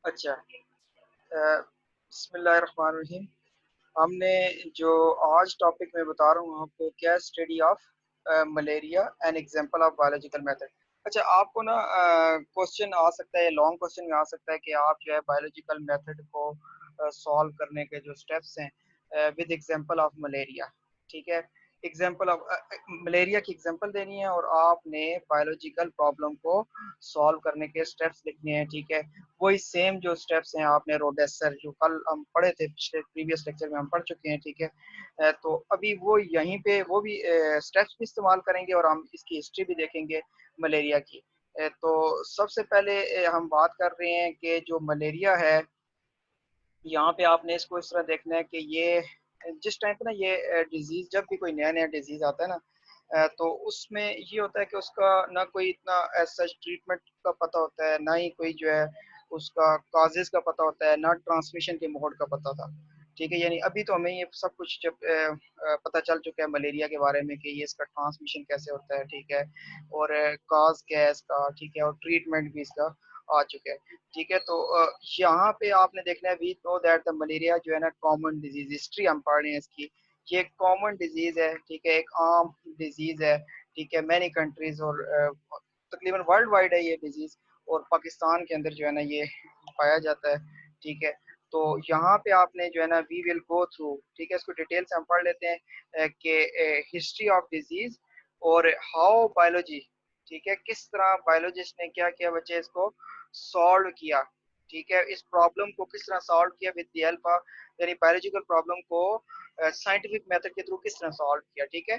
अच्छा। बिस्मिल्लाहिर्रहमानिर्रहीम। हमने जो आज टॉपिक मैं बता रहा हूँ आपको, क्या study of malaria an example of biological method. अच्छा, आपको ना क्वेश्चन आ सकता है, लॉन्ग क्वेश्चन में आ सकता है कि आप जो है बायोलॉजिकल मेथड को सॉल्व करने के जो स्टेप्स हैं विद एग्जांपल ऑफ मलेरिया। ठीक है, एग्जांपल ऑफ मलेरिया की एग्जांपल देनी है और आपने बायोलॉजिकल प्रॉब्लम को सॉल्व करने के स्टेप्स लिखने हैं। ठीक है, वही सेम जो स्टेप्स हैं आपने रोडेसर जो कल हम पढ़े थे, पिछले प्रीवियस लेक्चर में हम पढ़ चुके हैं। ठीक है, तो अभी वो यहीं पे वो भी स्टेप्स भी इस्तेमाल करेंगे और हम इसकी हिस्ट्री भी देखेंगे मलेरिया की। तो सबसे पहले हम बात कर रहे हैं कि जो मलेरिया है, यहाँ पे आपने इसको इस तरह देखना है कि ये जिस टाइम पे ना ये डिजीज, जब भी कोई नया नया डिजीज आता है ना, तो उसमें ये होता है कि उसका ना कोई इतना ऐसा ट्रीटमेंट का पता होता है, ना ही कोई जो है उसका काजेज का पता होता है, ना ट्रांसमिशन के मोड का पता था। ठीक है, यानी अभी तो हमें ये सब कुछ जब पता चल चुका है मलेरिया के बारे में कि ये इसका ट्रांसमिशन कैसे होता है। ठीक है, और काज क्या है इसका। ठीक है, और ट्रीटमेंट भी इसका आ चुका है। ठीक है, तो यहाँ पे आपने देखना है, we know that the malaria जो है ना कॉमन डिजीज, हिस्ट्री हम पढ़ रहे हैं इसकी। ये कॉमन डिजीज है। ठीक है, एक आम डिजीज है। ठीक है, मैनी कंट्रीज और तकरीबन वर्ल्ड वाइड है ये डिजीज, और पाकिस्तान के अंदर जो है ना ये पाया जाता है। ठीक है, तो यहाँ पे आपने जो है ना वी विल गो थ्रू, ठीक है, इसको डिटेल से हम पढ़ लेते हैं कि हिस्ट्री ऑफ डिजीज और हाउ बायोलॉजी, ठीक है, किस तरह बायोलॉजिस्ट ने क्या किया बच्चे इसको सॉल्व किया। ठीक है, इस प्रॉब्लम को किस तरह सॉल्व किया विद द हेल्प ऑफ, यानी बायोलॉजिकल प्रॉब्लम को साइंटिफिक मेथड के थ्रू किस तरह सॉल्व किया। ठीक है,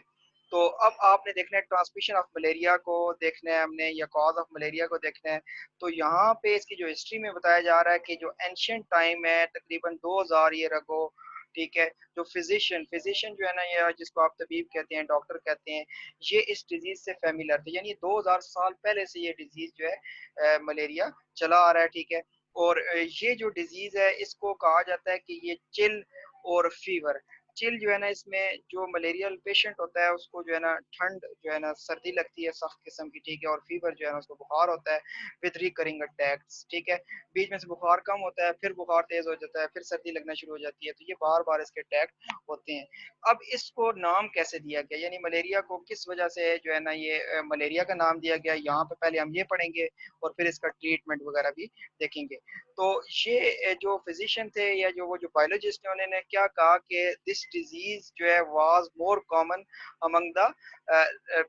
तो अब आपने देखना है ट्रांसमिशन ऑफ मलेरिया को देखना है हमने, या कॉज ऑफ मलेरिया को देखना है। तो यहाँ पे इसकी जो हिस्ट्री में बताया जा रहा है कि जो एंशियंट टाइम है तकरीबन 2000 ईयर अगो, ठीक है, जो फिजिशियन फिजिशियन जो है ना, ये जिसको आप तबीब कहते हैं, डॉक्टर कहते हैं, ये इस डिजीज से फेमिलियर थे, यानी 2000 साल पहले से ये डिजीज जो है मलेरिया चला आ रहा है। ठीक है, और ये जो डिजीज है इसको कहा जाता है कि ये चिल और फीवर। चिल जो है ना, इसमें जो मलेरियल पेशेंट होता है उसको जो है ना ठंड जो है ना सर्दी लगती है सख्त किस्म की। ठीक है, और फीवर जो है ना उसको बुखार होता है विद रिकरिंग अटैक्स। ठीक है, बीच में से बुखार कम होता है, फिर बुखार तेज हो जाता है, फिर सर्दी लगना शुरू हो जाती है, तो ये बार बार इसके अटैक होते हैं। अब इसको नाम कैसे दिया गया, यानी मलेरिया को किस वजह से जो है ना ये मलेरिया का नाम दिया गया, यहाँ पे पहले हम ये पढ़ेंगे और फिर इसका ट्रीटमेंट वगैरह भी देखेंगे। तो ये जो फिजिशियन थे या जो वो जो बायोलॉजिस्ट हैं, उन्होंने क्या कहा कि दिस डिजीज जो है was more common among the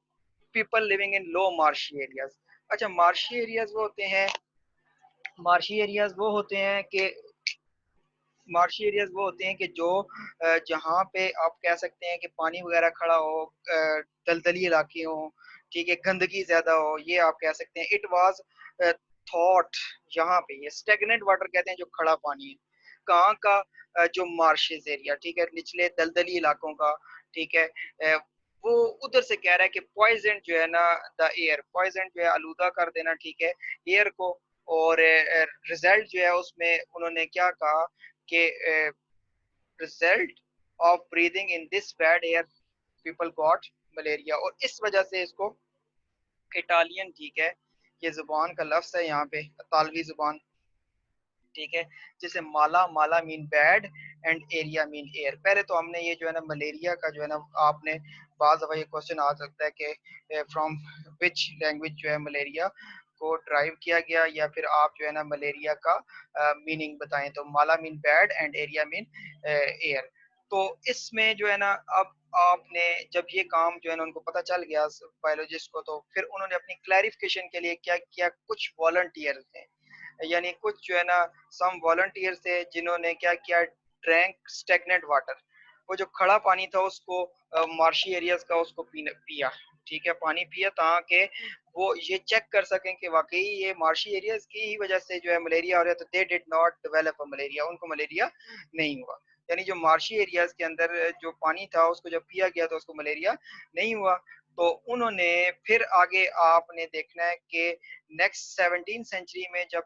people living in low marshy areas. अच्छा, मार्शी एरियाज वो होते हैं, मार्शी एरियाज वो होते हैं कि मार्शी एरियाज वो होते हैं कि जो जहाँ पे आप कह सकते हैं कि पानी वगैरह खड़ा हो, दलदली इलाके हो, ठीक है, गंदगी ज्यादा हो, ये आप कह सकते हैं। इट वाज थॉट, यहाँ पे ये स्टेगनेंट वाटर कहते हैं जो खड़ा पानी है, कहाँ का जो मार्शेज एरिया, ठीक है, निचले दलदली इलाकों का। ठीक है, वो उधर से कह रहा है कि पॉइजन जो है ना द एयर, पॉइजन जो है आलूदा कर देना, ठीक है, एयर को। और रिजल्ट जो है उसमें उन्होंने क्या कहा कि result of breathing in this bad air people got malaria, और इस वजह से इसको इटालियन, ठीक है, ये जुबान का लफ्ज है यहाँ पे, इतालवी जुबान। ठीक है, जैसे mala, mala mean bad and aria mean air. पहले तो हमने ये जो है ना मलेरिया का जो है ना, आपने बार दफा ये क्वेश्चन आ सकता है कि फ्रॉम विच लैंग्वेज जो है मलेरिया को ड्राइव किया गया, या फिर आप जो है ना मलेरिया का मीनिंग बताएं। तो mala mean bad and aria mean air. तो इसमें जो है ना, अब आपने जब ये काम जो है ना उनको पता चल गया बायोलॉजिस्ट को, तो फिर उन्होंने अपनी क्लैरिफिकेशन के लिए क्या किया, कुछ वॉलंटियर थे, यानी कुछ जो है ना सम वॉलंटियर थे जिन्होंने क्या किया, ड्रैंक स्टेगनेंट वाटर, वो जो खड़ा पानी था उसको, मार्शी एरियाज का उसको पिया। ठीक है, पानी पिया ताकि वो ये चेक कर सकें कि वाकई ये मार्शी एरियाज की ही वजह से जो है मलेरिया हो रहा है। तो they did not develop malaria, उनको मलेरिया नहीं हुआ। यानी जो मार्शी एरियाज के अंदर जो पानी था उसको जब पिया गया तो उसको मलेरिया नहीं हुआ। तो उन्होंने फिर आगे आपने देखना है कि नेक्स्ट 17 सेंचुरी में जब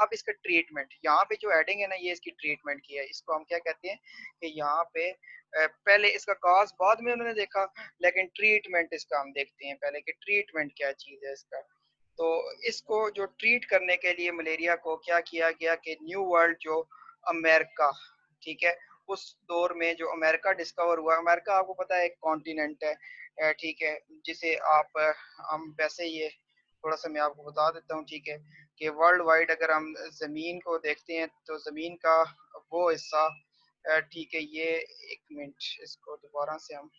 अब इसका ट्रीटमेंट, यहाँ पे जो एडिंग है ना, ये इसकी ट्रीटमेंट की है, इसको हम क्या कहते हैं कि यहाँ पे पहले इसका कॉज बाद में उन्होंने देखा, लेकिन ट्रीटमेंट इसका हम देखते हैं पहले कि ट्रीटमेंट क्या चीज है इसका। तो इसको जो ट्रीट करने के लिए मलेरिया को क्या किया गया कि न्यू वर्ल्ड जो अमेरिका, ठीक है, उस दौर में जो अमेरिका डिस्कवर हुआ, अमेरिका आपको पता है एक कॉन्टिनेंट है, ठीक है, जिसे आप हम वैसे ये थोड़ा सा मैं आपको बता देता हूँ, ठीक है, कि वर्ल्ड वाइड अगर हम ज़मीन को देखते हैं तो ज़मीन का वो हिस्सा, ठीक है, ये एक मिनट इसको दोबारा से हम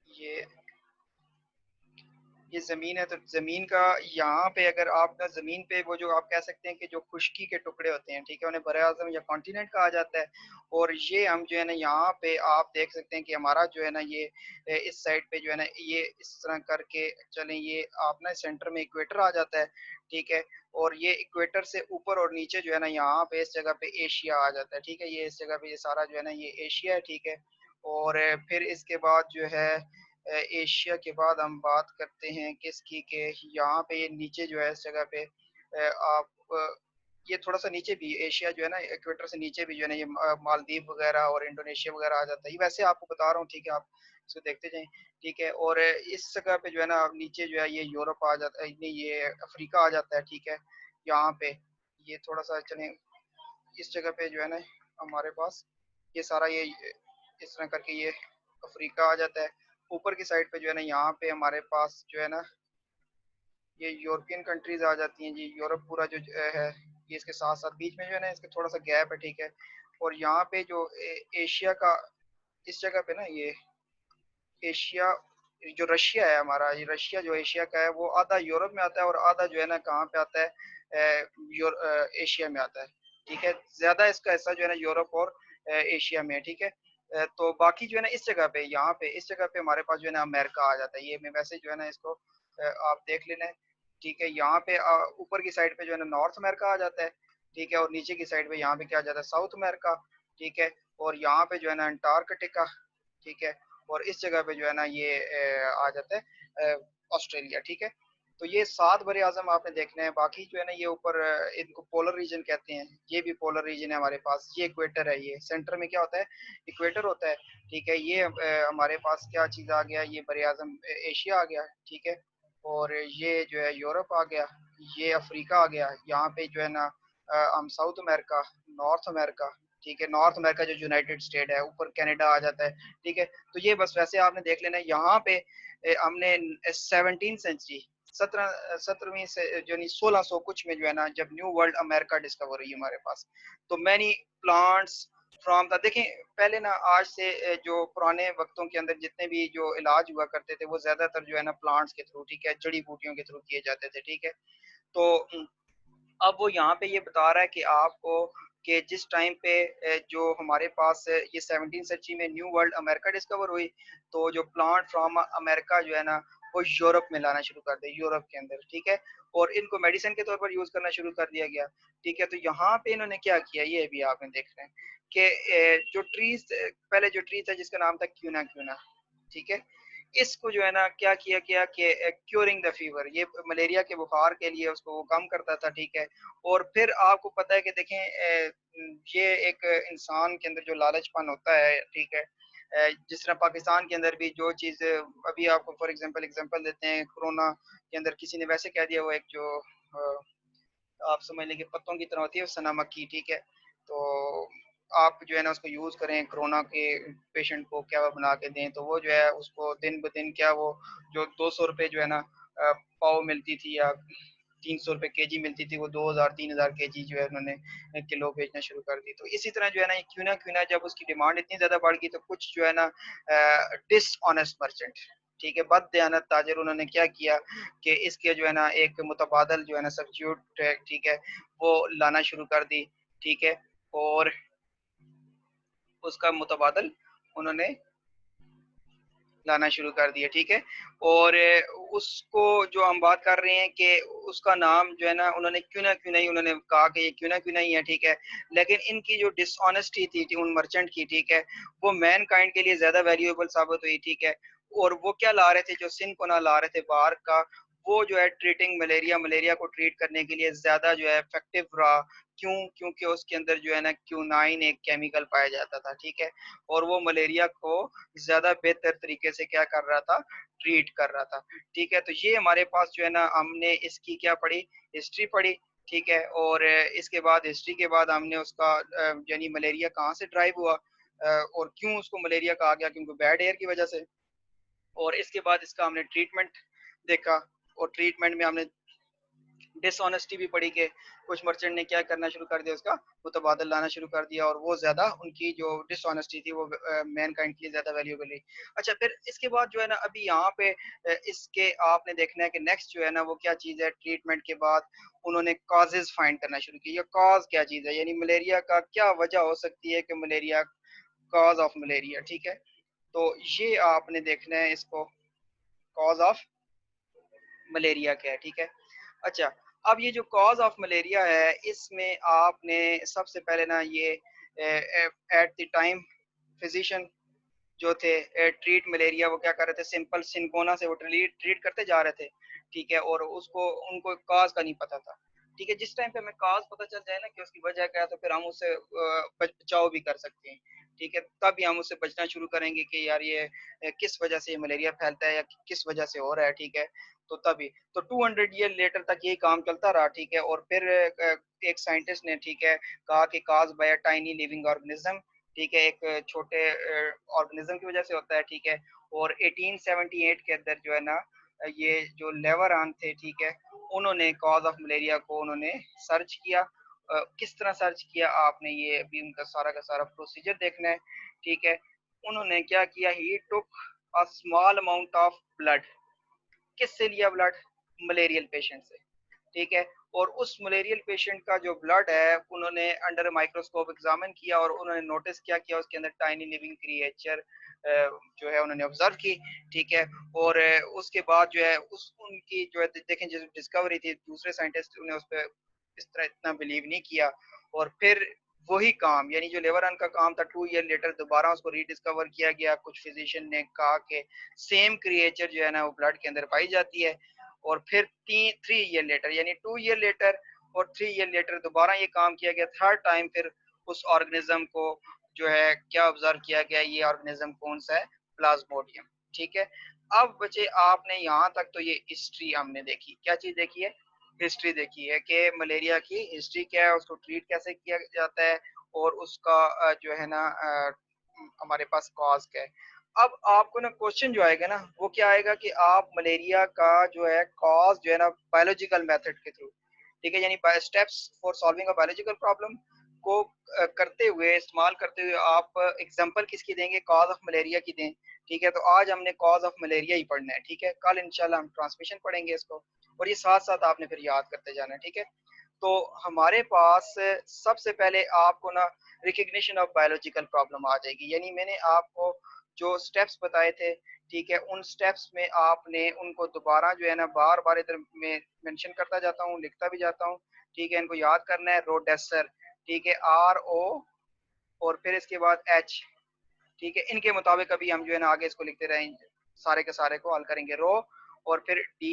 ये ये ज़मीन है, तो ज़मीन का यहाँ पे अगर आप ना ज़मीन पे वो जो आप कह सकते हैं कि जो खुश्की के टुकड़े होते हैं, ठीक है, उन्हें बरे-आज़म या कॉन्टिनेंट कहा जाता है। और ये हम जो है ना यहाँ पे आप देख सकते हैं कि हमारा जो है ना ये इस साइड पे जो है ना ये इस तरह करके चलें, ये आप ना सेंटर में इक्वेटर आ जाता है, ठीक है, और ये इक्वेटर से ऊपर और नीचे जो है ना यहाँ पे इस जगह पे एशिया आ जाता है, ठीक है, ये इस जगह पे ये सारा जो है ना ये एशिया है, ठीक है। और फिर इसके बाद जो है एशिया के बाद हम बात करते हैं किसकी के यहाँ पे ये नीचे जो है इस जगह पे आप ये थोड़ा सा नीचे भी एशिया जो है ना इक्वेटर से नीचे भी जो है ना ये मालदीव वगैरह और इंडोनेशिया वगैरह आ जाता है, ये वैसे आपको बता रहा हूँ, ठीक है, आप इसको देखते जाएं, ठीक है। और इस जगह पे जो है ना नीचे जो है ये यूरोप आ जाता है, नहीं ये अफ्रीका आ जाता है, ठीक है, यहाँ पे ये थोड़ा सा चलें, इस जगह पे जो है ना हमारे पास ये सारा ये इस तरह करके ये अफ्रीका आ जाता है। ऊपर की साइड पे जो है ना यहाँ पे हमारे पास जो है ना ये यूरोपियन कंट्रीज आ जाती हैं जी, यूरोप पूरा जो है ये इसके साथ साथ बीच में जो है ना इसके थोड़ा सा गैप है, ठीक है। और यहाँ पे जो एशिया का इस जगह पे ना ये एशिया जो रशिया है हमारा, ये रशिया जो एशिया का है वो आधा यूरोप में आता है और आधा जो है ना कहाँ पे आता है, एशिया में आता है, ठीक है, ज्यादा इसका हिस्सा जो है ना यूरोप और एशिया में है, ठीक है। तो बाकी जो है ना इस जगह पे यहाँ पे इस जगह पे हमारे पास जो है ना अमेरिका आ जाता है, ये मैं वैसे जो है ना इसको आप देख लेना है, ठीक है। यहाँ पे ऊपर की साइड पे जो है ना नॉर्थ अमेरिका आ जाता है, ठीक है, और नीचे की साइड पे यहाँ पे क्या आ जाता है, साउथ अमेरिका, ठीक है। और यहाँ पे जो है ना अंटार्कटिका, ठीक है, और इस जगह पे जो है ना ये आ जाता है ऑस्ट्रेलिया, ठीक है। तो ये 7 बड़े आजम आपने देखने हैं, बाकी जो है ना ये ऊपर इनको पोलर रीजन कहते हैं, ये भी पोलर रीजन है हमारे पास, ये इक्वेटर है, ये सेंटर में क्या होता है, इक्वेटर होता है, ठीक है। ये हमारे पास क्या चीज़ आ गया, ये बड़े आजम एशिया आ गया, ठीक है। और ये जो है यूरोप आ गया, ये अफ्रीका आ गया, यहाँ पे जो है ना हम साउथ अमेरिका, नॉर्थ अमेरिका, ठीक है, नॉर्थ अमेरिका जो यूनाइटेड स्टेट है, ऊपर कनाडा आ जाता है, ठीक है। तो ये बस वैसे आपने देख लेना है। यहाँ पे हमने 17 सेंचुरी 17वीं से जो नहीं 1600 कुछ में जो है ना जब न्यू वर्ल्ड अमेरिका डिस्कवर हुई हमारे पास, तो मैनी प्लांट्स फ्रॉम द देखें पहले ना आज से जो पुराने वक्तों के अंदर जितने भी जो इलाज हुआ करते थे वो ज्यादातर जो है ना प्लांट्स के थ्रू, ठीक है, जड़ी बूटियों के थ्रू किए जाते थे, ठीक है। तो अब वो यहाँ पे ये बता रहा है कि आपको कि जिस टाइम पे जो हमारे पास ये 17 सेंचुरी में न्यू वर्ल्ड अमेरिका डिस्कवर हुई, तो जो प्लांट फ्रॉम अमेरिका जो है ना वो यूरोप में लाना शुरू कर दिया, यूरोप के अंदर, ठीक है। और इनको मेडिसिन के तौर पर यूज करना शुरू कर दिया गया, ठीक है। तो यहाँ पे इन्होंने क्या किया ये भी आपने देख रहे हैं कि जो ट्रीज पहले जो ट्री था जिसका नाम था क्यूना क्यूना, ठीक है, इसको जो है ना क्या किया गया कि क्योरिंग द फीवर, ये मलेरिया के बुखार के लिए उसको वो कम करता था, ठीक है। और फिर आपको पता है कि देखें ये एक इंसान के अंदर जो लालचपन होता है, ठीक है, जिस तरह पाकिस्तान के अंदर भी जो चीज़ अभी आपको फॉर एग्जांपल एग्जांपल देते हैं, कोरोना के अंदर किसी ने वैसे कह दिया वो एक जो आप समझ लें कि पत्तों की तरह होती है सना मक्खी, ठीक है। तो आप जो है ना उसको यूज़ करें कोरोना के पेशेंट को क्या वो बना के दें, तो वो जो है उसको दिन ब दिन क्या वो जो 200 रुपये जो है ना पाव मिलती थी या 300 रुपये केजी मिलती थी, वो 2000 3000 केजी जो है उन्होंने किलो बेचना शुरू कर दी। तो इसी तरह जो है ना ये क्यों ना जब उसकी डिमांड इतनी ज़्यादा बढ़ गई तो कुछ जो है ना डिसऑनेस्ट मर्चेंट, ठीक है, बददयानत ताजिर, उन्होंने क्या किया कि इसके जो है ना एक मुतबादल जो है ना सब्स्टिट्यूट है, ठीक है, वो लाना शुरू कर दी, ठीक है। और उसका मुतबादल उन्होंने लाना शुरू कर दिया, ठीक है। और उसको जो हम बात कर रहे हैं कि उसका नाम जो है ना उन्होंने क्यों नहीं उन्होंने कहा कि ये क्यों नहीं है, ठीक है। लेकिन इनकी जो डिसऑनेस्टी थी उन मर्चेंट की, ठीक है, वो मैन काइंड के लिए ज्यादा वैल्यूएबल साबित हुई, ठीक है। और वो क्या ला रहे थे, जो सिन को ना ला रहे थे बाहर का, वो जो है ट्रीटिंग मलेरिया को ट्रीट करने के लिए ज़्यादा जो है इफेक्टिव रहा। क्यों? क्योंकि उसके अंदर जो है ना क्यूनाइन एक केमिकल पाया जाता था, ठीक है? और वो मलेरिया को ज़्यादा बेहतर तरीके से क्या कर रहा था? ट्रीट कर रहा था, ठीक है? तो ये हमारे पास जो है ना हमने इसकी क्या पढ़ी? हिस्ट्री पढ़ी, ठीक है? और इसके बाद हिस्ट्री के बाद हमने उसका यानी मलेरिया कहाँ से ड्राइव हुआ और क्यों उसको मलेरिया कहा गया? क्योंकि बैड एयर की वजह से। और इसके बाद इसका हमने ट्रीटमेंट देखा और ट्रीटमेंट में हमने डिसऑनेस्टी भी पड़ी कि कुछ मर्चेंट ने क्या करना शुरू कर दिया, उसका मुतबादल लाना शुरू कर दिया और वो ज़्यादा उनकी जो डिसऑनेस्टी थी वो मैन काइंड के लिए ज़्यादा वैल्यूएबल रही। अच्छा, फिर इसके बाद जो है ना अभी यहाँ पे इसके आपने देखना है कि नेक्स्ट जो है ना वो क्या चीज़ है, ट्रीटमेंट के बाद उन्होंने कॉजेज़ फाइंड करना शुरू किया। कॉज़ क्या चीज़ है, यानी मलेरिया का क्या वजह हो सकती है कि मलेरिया, कॉज़ ऑफ मलेरिया, ठीक है? तो ये आपने देखना है इसको, कॉज़ ऑफ मलेरिया क्या है, ठीक है? अच्छा, अब ये जो कॉज़ ऑफ मलेरिया है, इसमें आपने सबसे पहले ना ये एट द टाइम फिजिशियन जो थे ट्रीट मलेरिया, वो क्या कर रहे थे, सिंपल सिनकोना से वो ट्रीट करते जा रहे थे, ठीक है? और उसको उनको कॉज़ का नहीं पता था, ठीक है? जिस टाइम पे हमें कॉज़ पता चल जाए ना कि उसकी वजह क्या है, तो फिर हम उससे बचाव भी कर सकते हैं, ठीक है? तभी हम उससे बचना शुरू करेंगे कि यार ये किस वजह से ये मलेरिया फैलता है या किस वजह से हो रहा है, ठीक है? तो तभी तो 200 ईयर लेटर तक यही काम चलता रहा, ठीक है? और फिर एक साइंटिस्ट ने, ठीक है, कहा कि cause by a tiny living organism, ठीक है, एक छोटे ऑर्गेनिज्म की वजह से होता है, ठीक है? और 1878 के अंदर जो है ना ये जो लेवरान थे, ठीक है, उन्होंने कॉज ऑफ मलेरिया को उन्होंने सर्च किया। किस तरह सर्च किया, आपने ये अभी उनका सारा का सारा प्रोसीजर देखना है, ठीक है? उन्होंने क्या किया, he took a small amount of blood. किससे लिया ब्लड? मलेरियल पेशेंट से, ठीक है? और उस मलेरियल पेशेंट का जो ब्लड है उन्होंने अंडर माइक्रोस्कोप एग्जामिन किया और उन्होंने नोटिस क्या किया, उसके अंदर टाइनी लिविंग क्रिएचर जो है उन्होंने ऑब्जर्व की, ठीक है? और उसके बाद जो है उस उनकी जो है देखें जो डिस्कवरी थी, दूसरे साइंटिस्ट ने उस पर इस तरह इतना बिलीव नहीं किया। और फिर वही काम, यानी जो लेवरन का काम था, 2 ईयर लेटर दोबारा उसको रीडिस्कवर किया गया। कुछ फिजिशियन ने कहा कि सेम क्रिएचर जो है ना वो ब्लड के अंदर पाई जाती है। और फिर 3 ईयर लेटर, यानी 2 ईयर लेटर और 3 ईयर लेटर दोबारा ये काम किया गया, थर्ड टाइम फिर उस ऑर्गेनिज्म को जो है क्या ऑब्जर्व किया गया, ये ऑर्गेनिज्म कौन सा है? प्लाज्मोडियम, ठीक है? अब बचे आपने यहाँ तक तो ये हिस्ट्री हमने देखी, क्या चीज देखी है? हिस्ट्री देखी है कि मलेरिया की हिस्ट्री क्या है, उसको ट्रीट कैसे किया जाता है और उसका जो है ना हमारे पास कॉज क्या है। अब आपको ना क्वेश्चन जो आएगा ना वो क्या आएगा कि आप मलेरिया का जो है कॉज जो है ना बायोलॉजिकल मेथड के थ्रू, ठीक है, यानी steps for solving a biological problem को करते हुए, इस्तेमाल करते हुए आप एग्जांपल किसकी देंगे? कॉज ऑफ मलेरिया की दें, ठीक है? तो आज हमने कॉज ऑफ मलेरिया ही पढ़ना है, ठीक है? कल इंशाल्लाह हम ट्रांसमिशन पढ़ेंगे इसको, और ये साथ साथ आपने फिर याद करते जाना है, ठीक है? तो हमारे पास सबसे पहले आपको ना रिकग्निशन ऑफ बायोलॉजिकल प्रॉब्लम आ जाएगी, यानी मैंने आपको जो स्टेप्स बताए थे, ठीक है, उन स्टेप्स में आपने उनको दोबारा जो है ना बार बार इधर में मेंशन करता जाता हूँ, लिखता भी जाता हूँ, ठीक है? इनको याद करना है। रोडेसर, ठीक है, RO और फिर इसके बाद H, ठीक है? इनके मुताबिक अभी हम जो है ना आगे इसको लिखते रहेंगे, सारे के सारे को हल करेंगे। रो और फिर D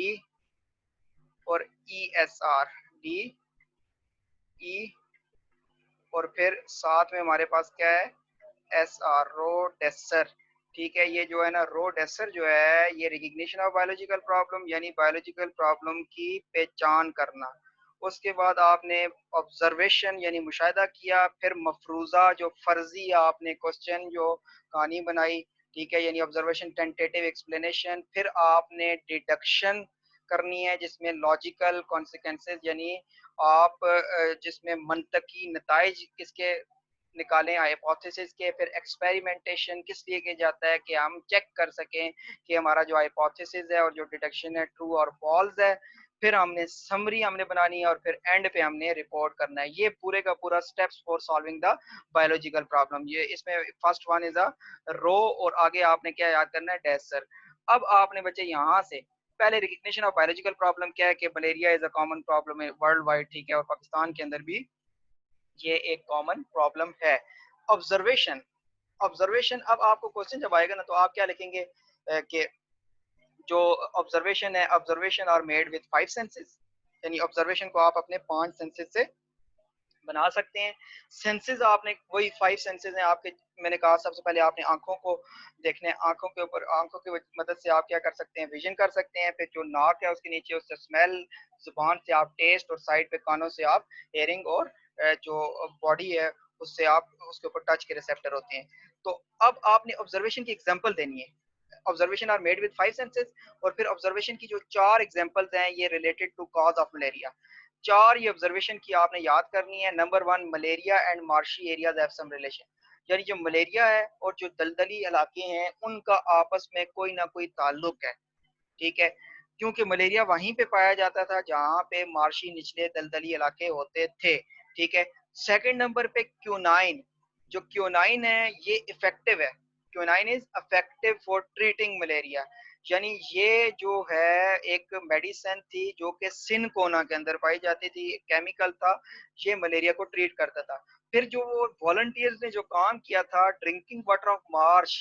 और ESR, DE और फिर साथ में हमारे पास क्या है? SR, रोडेसर, ठीक है? ये जो है ना रोडेसर जो है ये रिकग्निशन ऑफ बायोलॉजिकल प्रॉब्लम, यानी बायोलॉजिकल प्रॉब्लम की पहचान करना। उसके बाद आपने ऑब्जर्वेशन यानी मुशाहिदा किया, फिर मफरूजा जो फर्जी आपने क्वेश्चन जो कहानी बनाई, ठीक है, यानी ऑब्जर्वेशन, टेंटेटिव एक्सप्लेनेशन, फिर आपने डिडक्शन करनी है जिसमें लॉजिकल कॉन्सिक्वेंसेस, यानी आप जिसमें मंतकी नताइज किसके निकालें हाइपोथेसिस के, फिर एक्सपेरिमेंटेशन किस लिए किया जाता है कि हम चेक कर सकें कि हमारा जो हाइपोथेसिस है और जो डिटेक्शन है ट्रू और फॉल्स है। फिर हमने समरी हमने बनानी है और फिर एंड पे हमने रिपोर्ट करना है। ये पूरे का पूरा steps for solving the biological problem. ये इसमें फर्स्ट वन इज अ रो और आगे आपने क्या याद करना है? डेसर। अब आपने बच्चे यहाँ से पहले रिकग्निशन ऑफ बायोलॉजिकल प्रॉब्लम क्या है कि malaria is a common problem है वर्ल्ड वाइड, ठीक है, और पाकिस्तान के अंदर भी ये एक कॉमन प्रॉब्लम है। ऑब्जर्वेशन, ऑब्जर्वेशन अब आपको क्वेश्चन जब आएगा ना तो आप क्या लिखेंगे कि जो ऑब्जर्वेशन है, observation are made with 5 senses, यानी ऑब्जर्वेशन को आप अपने 5 सेंसेस से बना सकते हैं। सेंसेस आपने वही 5 सेंसेस हैं आपके। मैंने कहा सबसे पहले आपने आंखों को देखना है, आंखों के ऊपर, आंखों की मदद से आप क्या कर सकते हैं, विजन कर सकते हैं। फिर जो नाक है उसके नीचे उससे स्मेल, जुबान से आप टेस्ट, और साइड पे कानों से आप हेयरिंग, और जो बॉडी है उससे आप उसके ऊपर टच के रिसेप्टर होते हैं। तो अब आपने ऑब्जर्वेशन की एग्जांपल देनी है। Observation are made with 5 senses, और फिर ऑब्जर्वेशन की जो 4 एग्जांपल्स हैं ये related to cause of malaria. 4 ये ऑब्जर्वेशन की आपने याद करनी है। Number 1, malaria and marshy areas have some relation, यानी जो मलेरिया है और जो दलदली इलाके हैं उनका आपस में कोई ना कोई ताल्लुक है। ठीक है, क्योंकि मलेरिया वहीं पे पाया जाता था जहाँ पे मार्शी निचले दलदली इलाके होते थे। ठीक है। सेकंड नंबर पे क्यूनाइन, जो क्यूनाइन है ये इफेक्टिव है। Quinine is effective for treating malaria, यानी ये जो है एक मेडिसिन थी जो कि सिनकोना के अंदर पाई जाती थी, केमिकल था, ये मलेरिया को ट्रीट करता था। फिर जो वो वॉलंटियर्स ने जो काम किया था, ड्रिंकिंग वाटर ऑफ मार्श,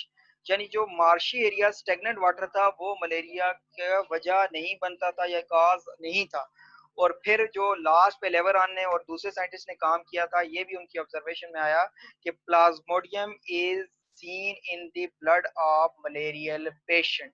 यानी जो मार्शी एरिया स्टेगनेंट वाटर था वो मलेरिया का वजह नहीं बनता था या काज नहीं था। और फिर जो लास्ट पे लेवरान ने और दूसरे साइंटिस्ट ने काम किया था, ये भी उनकी ऑब्जर्वेशन में आया कि Plasmodium is seen in the blood of malarial patient.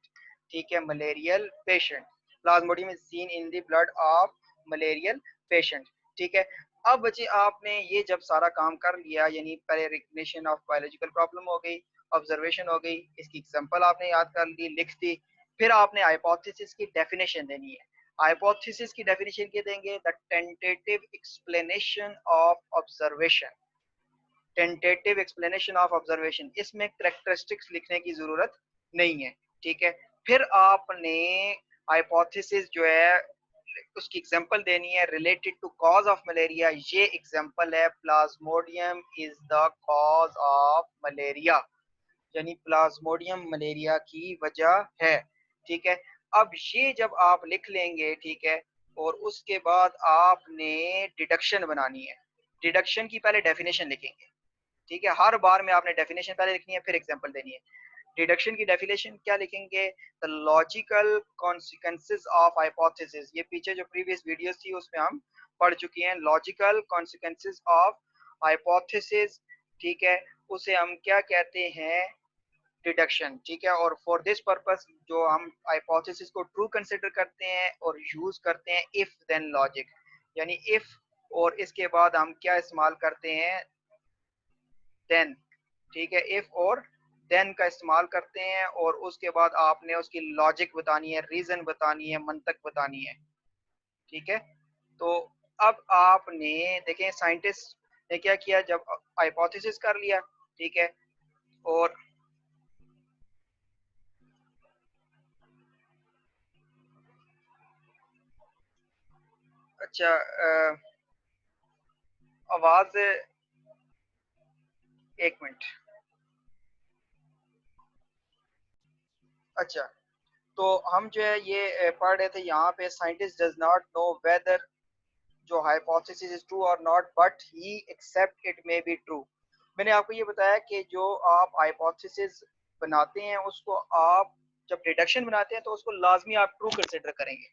ठीक है, malarial patient, Plasmodium is seen in the blood of malarial patient. ठीक है। अब बच्चे आपने ये जब सारा काम कर लिया, यानी पहले रिकग्निशन ऑफ बायोलॉजिकल प्रॉब्लम हो गई, ऑब्जर्वेशन हो गई, इसकी एग्जांपल आपने याद कर ली, लिख दी। फिर आपने हाइपोथेसिस की डेफिनेशन देनी है। हाइपोथेसिस की डेफिनेशन क्या देंगे, the tentative explanation of observation. Tentative explanation of observation, इसमें करेक्टरिस्टिक्स लिखने की जरूरत नहीं है। ठीक है। फिर आपने हाइपोथेसिस जो है उसकी एग्जांपल देनी है related to cause of malaria. ये एग्जांपल है, plasmodium is the cause of malaria, यानी प्लाज्मोडियम मलेरिया की वजह है। ठीक है। अब ये जब आप लिख लेंगे, ठीक है, और उसके बाद आपने डिडक्शन बनानी है। डिडक्शन की पहले डेफिनेशन लिखेंगे। ठीक है, हर बार में आपने डेफिनेशन पहले लिखनी है फिर एग्जांपल देनी है। डिडक्शन की डेफिनेशन क्या लिखेंगे, the logical consequences of hypothesis. ये पीछे जो प्रीवियस वीडियोस थी उसमें हम पढ़ चुके हैं, लॉजिकल कॉन्सिक्वेंसेस ऑफ हाइपोथेसिस। ठीक है, उसे हम क्या कहते हैं, डिडक्शन। ठीक है। और फॉर दिस पर्पस जो हम हाइपोथेसिस को ट्रू कंसिडर करते हैं और यूज करते हैं इफ देन लॉजिक, यानी इफ और इसके बाद हम क्या इस्तेमाल करते हैं, देन। ठीक है, इफ और देन का इस्तेमाल करते हैं, और उसके बाद आपने उसकी लॉजिक बतानी है, रीजन बतानी है, मंतक बतानी है। ठीक है। तो अब आपने देखें साइंटिस्ट ने क्या किया, जब हाइपोथेसिस कर लिया, ठीक है, और अच्छा आवाज, एक मिनट। अच्छा, तो हम जो है ये पढ़ रहे थे यहाँ पे, scientist does not know whether जो हाइपोथेसिस इज ट्रू और not, but he accept it may be true. मैंने आपको ये बताया कि जो आप हाइपोथेसिस बनाते हैं उसको आप जब डिडक्शन बनाते हैं तो उसको लाजमी आप ट्रू कंसिडर करेंगे,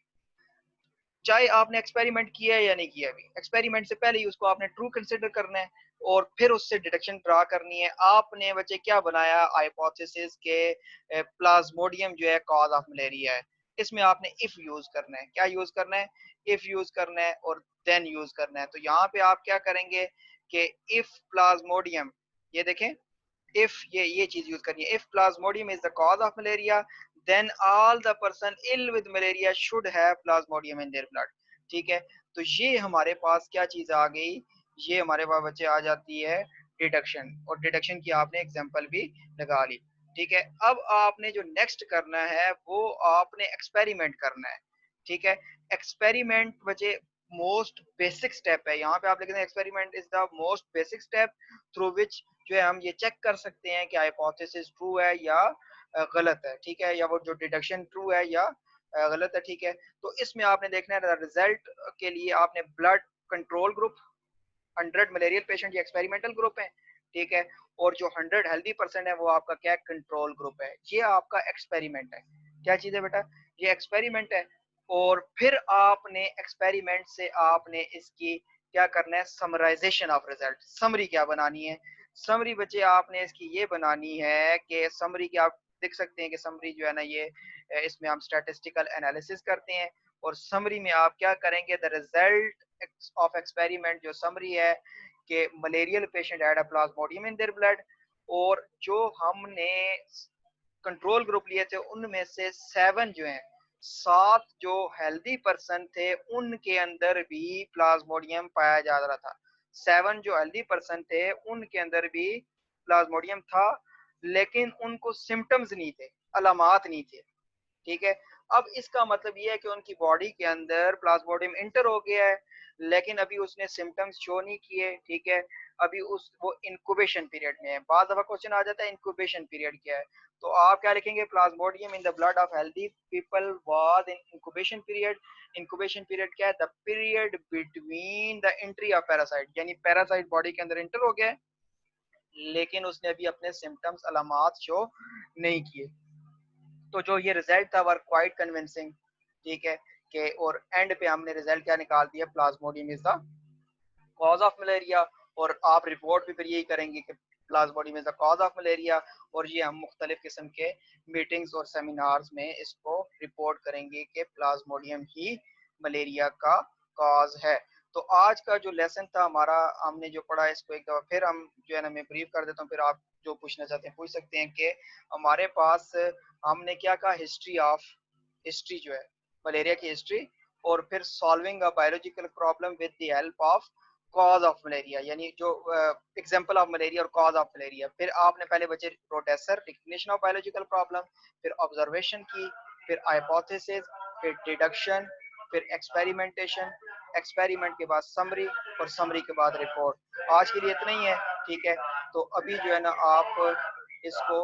चाहे आपने एक्सपेरिमेंट किया है या नहीं किया। अभी एक्सपेरिमेंट से पहले ही उसको आपने ट्रू कंसिडर करना है, और फिर उससे डिडक्शन ड्रा करनी है। आपने बच्चे क्या बनाया, हाइपोथेसिस के प्लाज्मोडियम जो है कॉज ऑफ मलेरिया है, इसमें आपने इफ यूज करना है। क्या यूज करना है, इफ यूज करना है और देन यूज करना है। तो यहाँ पे आप क्या करेंगे कि इफ प्लाज्मोडियम, ये देखें, if ये चीज यूज करनी है, if plasmodium is the cause of malaria then all the person ill with malaria should have plasmodium in their blood। ठीक है, तो ये हमारे पास क्या चीज आ गई, ये हमारे पास बच्चे आ जाती है डिडक्शन, और डिडक्शन की आपने एग्जांपल भी लगा ली। ठीक है, अब आपने जो नेक्स्ट करना है वो आपने एक्सपेरिमेंट करना है। ठीक है, एक्सपेरिमेंट बच्चे मोस्ट बेसिक स्टेप है। यहाँ पे आप लिखते हैं experiment is the most basic step through which जो है हम ये चेक कर सकते हैं कि हाइपोथेसिस ट्रू है या गलत है। ठीक है, या वो जो डिडक्शन ट्रू है या गलत है। ठीक है, तो इसमें आपने देखना है रिजल्ट के लिए आपने blood control group, 100 malarial patient ये एक्सपेरिमेंटल ग्रुप है। ठीक है, और जो 100 हेल्दी पर्सन है वो आपका क्या कंट्रोल ग्रुप है। ये आपका एक्सपेरिमेंट है। क्या चीज है बेटा, ये एक्सपेरिमेंट है। और फिर आपने एक्सपेरिमेंट से आपने इसकी क्या करना है, समराइजेशन ऑफ रिजल्ट, समरी क्या बनानी है। समरी बच्चे आपने इसकी ये बनानी है कि समरी की आप देख सकते हैं कि समरी जो है ना ये इसमें हम स्टैटिस्टिकल एनालिसिस करते हैं। और समरी में आप क्या करेंगे, द रिजल्ट ऑफ एक्सपेरिमेंट, जो समरी है कि malarial patient had a Plasmodium in their blood. और जो हमने कंट्रोल ग्रुप लिए थे उनमें से 7 जो हैं, 7 जो हेल्दी पर्सन थे उनके अंदर भी प्लाज्मोडियम पाया जा रहा था। 7 जो हेल्दी पर्सन थे उनके अंदर भी प्लाज्मोडियम था, लेकिन उनको सिम्टम्स नहीं थे, अलामात नहीं थे। ठीक है। अब इसका मतलब ये है कि उनकी बॉडी के अंदर प्लाज्मोडियम इंटर हो गया है, लेकिन अभी उसने सिम्टम्स शो नहीं किए। ठीक है। अभी उस वो इंक्यूबेशन पीरियड में है। बाद दफा क्वेश्चन आ जाता है इंक्यूबेशन पीरियड क्या है, तो आप क्या लिखेंगे, Plasmodium in the blood of healthy people was in incubation period. Incubation period क्या है, the period between the entry of parasite, यानी पैरासाइट बॉडी के अंदर इंटर हो गया है, लेकिन उसने अभी अपने सिम्टम्स अलामात शो नहीं किए। तो जो ये रिजल्ट था वर क्वाइट कन्विंसिंग। ठीक है। कि और एंड पे हमने रिजल्ट क्या निकाल दिया, Plasmodium is the cause of malaria. और आप रिपोर्ट भी फिर यही करेंगे कि Plasmodium is the cause of malaria. और ये हम मुख्तलिफ किस्म के मीटिंग्स और सेमिनार्स में इसको रिपोर्ट करेंगे कि प्लाज्मोडियम ही मलेरिया का कॉज है। तो आज का जो लेसन था हमारा, हमने जो पढ़ा इसको एक दफा फिर हम जो है ना मैं ब्रीफ कर देता हूँ, फिर आप जो पूछना चाहते हैं पूछ सकते हैं। कि हमारे पास हमने क्या कहा, हिस्ट्री ऑफ, हिस्ट्री जो है मलेरिया की हिस्ट्री, और फिर solving a biological problem with the help of cause of malaria, यानी जो एग्जांपल ऑफ मलेरिया और कॉज ऑफ मलेरिया। फिर आपने पहले बच्चे प्रोटेसर, रिकग्निशन ऑफ बायोलॉजिकल प्रॉब्लम, फिर ऑब्जर्वेशन की, फिर हाइपोथेसिस, फिर डिडक्शन, फिर एक्सपेरिमेंटेशन, एक्सपेरिमेंट के बाद समरी, और समरी के बाद रिपोर्ट। आज के लिए इतना ही है। ठीक है। तो अभी जो है ना आप इसको